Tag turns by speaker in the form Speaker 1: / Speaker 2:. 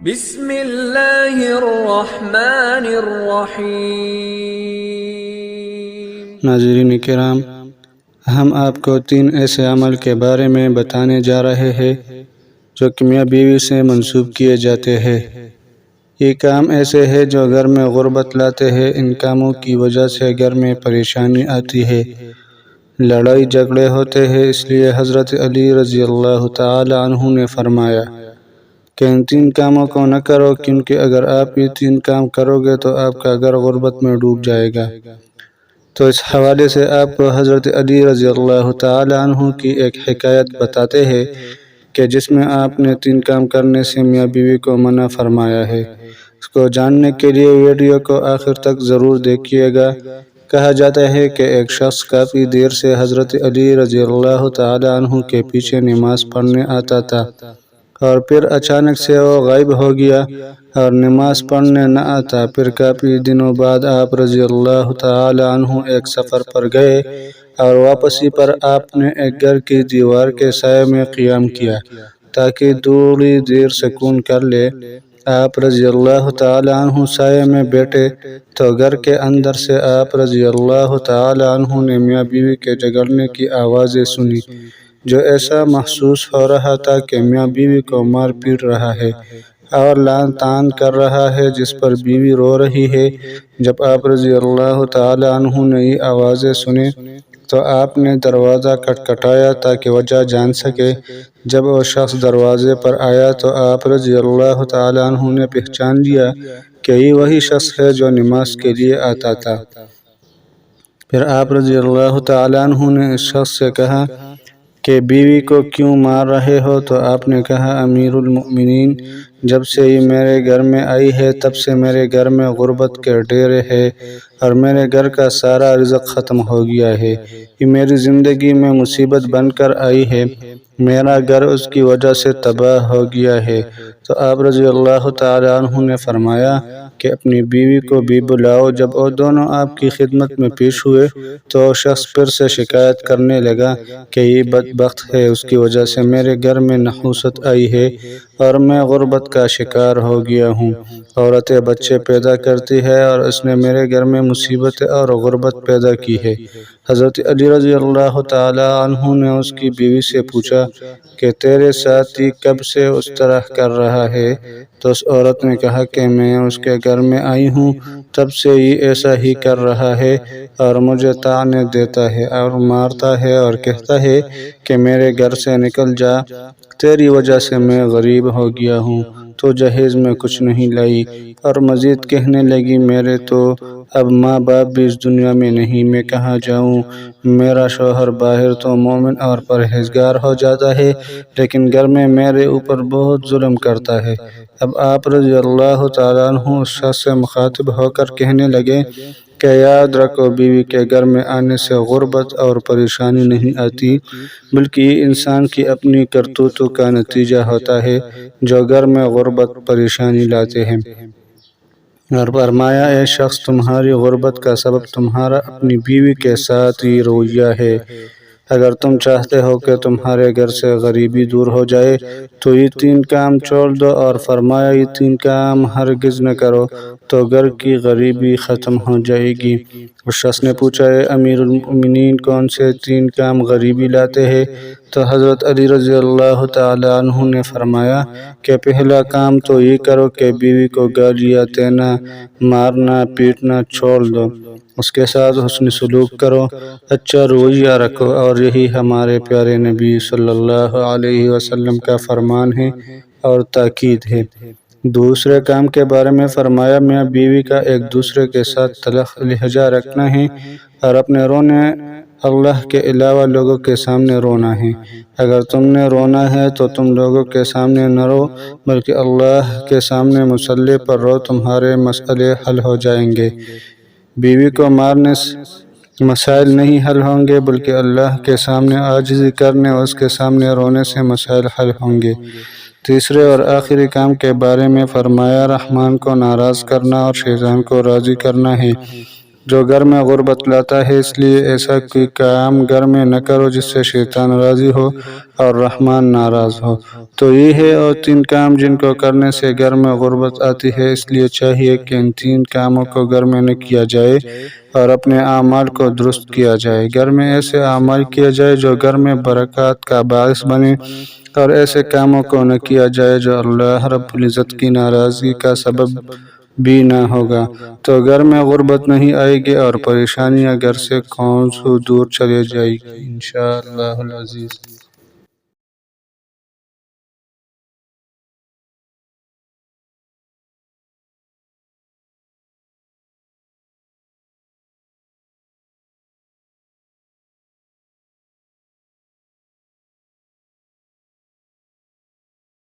Speaker 1: بسم اللہ الرحمن الرحیم۔
Speaker 2: ناظرین کرام، ہم آپ کو 3 ایسے عمل کے بارے میں بتانے جا رہے ہیں جو کہ میاں بیوی سے منسوب کیے جاتے ہیں۔ یہ کام ایسے ہیں جو گھر میں غربت لاتے ہیں۔ ان کاموں کی وجہ سے گھر میں پریشانی آتی ہے، لڑائی جھگڑے ہوتے ہیں۔ اس لیے حضرت علی رضی اللہ تعالی عنہ نے فرمایا کہ ان 3 کاموں کو نہ کرو، کیونکہ اگر آپ یہ 3 کام کرو گے تو آپ کا گھر غربت میں ڈوب جائے گا۔ تو اس حوالے سے آپ کو حضرت علی رضی اللہ تعالی عنہ کی ایک حکایت بتاتے ہیں کہ جس میں آپ نے 3 کام کرنے سے میاں بیوی کو منع فرمایا ہے۔ اس کو جاننے کے لیے ویڈیو کو آخر تک ضرور دیکھیے گا۔ کہا جاتا ہے کہ ایک شخص کافی دیر سے حضرت علی رضی اللہ تعالی عنہ کے پیچھے نماز پڑھنے آتا تھا، اور پھر اچانک سے وہ غائب ہو گیا اور نماز پڑھنے نہ آتا۔ پھر کافی دنوں بعد آپ رضی اللہ تعالی عنہ ایک سفر پر گئے اور واپسی پر آپ نے ایک گھر کی دیوار کے سائے میں قیام کیا تاکہ تھوڑی دیر سکون کر لے۔ آپ رضی اللہ تعالی عنہ سائے میں بیٹھے تو گھر کے اندر سے آپ رضی اللہ تعالی عنہ نے میاں بیوی کے جھگڑنے کی آوازیں سنی، جو ایسا محسوس ہو رہا تھا کہ میاں بیوی کو مار پیٹ رہا ہے اور لعن طعن کر رہا ہے، جس پر بیوی رو رہی ہے۔ جب آپ رضی اللہ تعالی عنہ نے یہ آوازیں سنیں تو آپ نے دروازہ کھٹکھٹایا تاکہ وجہ جان سکے۔ جب وہ شخص دروازے پر آیا تو آپ رضی اللہ تعالی عنہ نے پہچان لیا کہ یہ وہی شخص ہے جو نماز کے لیے آتا تھا۔ پھر آپ رضی اللہ تعالی عنہ نے اس شخص سے کہا کہ بیوی کو کیوں مار رہے ہو؟ تو آپ نے کہا، امیر المؤمنین، جب سے یہ میرے گھر میں آئی ہے تب سے میرے گھر میں غربت کے ڈیرے ہے اور میرے گھر کا سارا رزق ختم ہو گیا ہے۔ یہ میری زندگی میں مصیبت بن کر آئی ہے، میرا گھر اس کی وجہ سے تباہ ہو گیا ہے۔ تو آپ رضی اللہ تعالی عنہ نے فرمایا کہ اپنی بیوی کو بھی بلاؤ۔ جب وہ دونوں آپ کی خدمت میں پیش ہوئے تو وہ شخص پھر سے شکایت کرنے لگا کہ یہ بدبخت ہے، اس کی وجہ سے میرے گھر میں نحوست آئی ہے اور میں غربت کا شکار ہو گیا ہوں۔ عورتیں بچے پیدا کرتی ہے اور اس نے میرے گھر میں مصیبت اور غربت پیدا کی ہے۔ حضرت علی رضی اللہ تعالی عنہ نے اس کی بیوی سے پوچھا کہ تیرے ساتھ یہ کب سے اس طرح کر رہا ہے؟ تو اس عورت نے کہا کہ میں اس کے گھر میں آئی ہوں تب سے یہ ایسا ہی کر رہا ہے اور مجھے طعنے دیتا ہے اور مارتا ہے اور کہتا ہے کہ میرے گھر سے نکل جا، تیری وجہ سے میں غریب ہو گیا ہوں، تو جہیز میں کچھ نہیں لائی۔ اور مزید کہنے لگی، میرے تو اب ماں باپ بھی اس دنیا میں نہیں، میں کہاں جاؤں؟ میرا شوہر باہر تو مومن اور پرہیزگار ہو جاتا ہے، لیکن گھر میں میرے اوپر بہت ظلم کرتا ہے۔ اب آپ رضی اللہ تعالیٰ عنہ اس شخص سے مخاطب ہو کر کہنے لگے کہ یاد رکھو، بیوی کے گھر میں آنے سے غربت اور پریشانی نہیں آتی، بلکہ یہ انسان کی اپنی کرتوتوں کا نتیجہ ہوتا ہے جو گھر میں غربت پریشانی لاتے ہیں۔ اور فرمایا، اے شخص، تمہاری غربت کا سبب تمہارا اپنی بیوی کے ساتھ یہ رویہ ہے۔ اگر تم چاہتے ہو کہ تمہارے گھر سے غریبی دور ہو جائے تو یہ 3 کام چھوڑ دو، اور فرمایا یہ 3 کام ہرگز نہ کرو تو گھر کی غریبی ختم ہو جائے گی۔ اس شخص نے پوچھا، اے امیر المؤمنین، کون سے 3 کام غریبی لاتے ہیں؟ تو حضرت علی رضی اللہ تعالی عنہ نے فرمایا کہ پہلا کام تو یہ کرو کہ بیوی کو گالیاں دینا، مارنا پیٹنا چھوڑ دو، اس کے ساتھ حسن سلوک کرو، اچھا رویہ رکھو، اور یہی ہمارے پیارے نبی صلی اللہ علیہ وسلم کا فرمان ہے اور تاکید ہے۔ دوسرے کام کے بارے میں فرمایا، میاں بیوی کا ایک دوسرے کے ساتھ لہجہ رکھنا ہے اور اپنے رونے اللہ کے علاوہ لوگوں کے سامنے رونا ہے۔ اگر تم نے رونا ہے تو تم لوگوں کے سامنے نہ رو، بلکہ اللہ کے سامنے مصلی پر رو، تمہارے مسئلے حل ہو جائیں گے۔ بیوی کو مارنے سے مسائل نہیں حل ہوں گے، بلکہ اللہ کے سامنے عاجزی کرنے اور اس کے سامنے رونے سے مسائل حل ہوں گے۔ تیسرے اور آخری کام کے بارے میں فرمایا، رحمان کو ناراض کرنا اور شیطان کو راضی کرنا ہے۔ جو گھر میں غربت لاتا ہے، اس لیے ایسا کوئی کام گھر میں نہ کرو جس سے شیطان راضی ہو اور رحمان ناراض ہو۔ تو یہ ہے اور 3 کام جن کو کرنے سے گھر میں غربت آتی ہے، اس لیے چاہیے کہ ان 3 کاموں کو گھر میں نہ کیا جائے اور اپنے اعمال کو درست کیا جائے۔ گھر میں ایسے اعمال کیا جائے جو گھر میں برکات کا باعث بنے، اور ایسے کاموں کو نہ کیا جائے جو اللہ رب العزت کی ناراضگی کا سبب بھی نہ ہوگا۔ تو گھر میں غربت نہیں آئے گی اور پریشانیاں گھر سے کون سو دور چلے جائے گی انشاءاللہ العزیز۔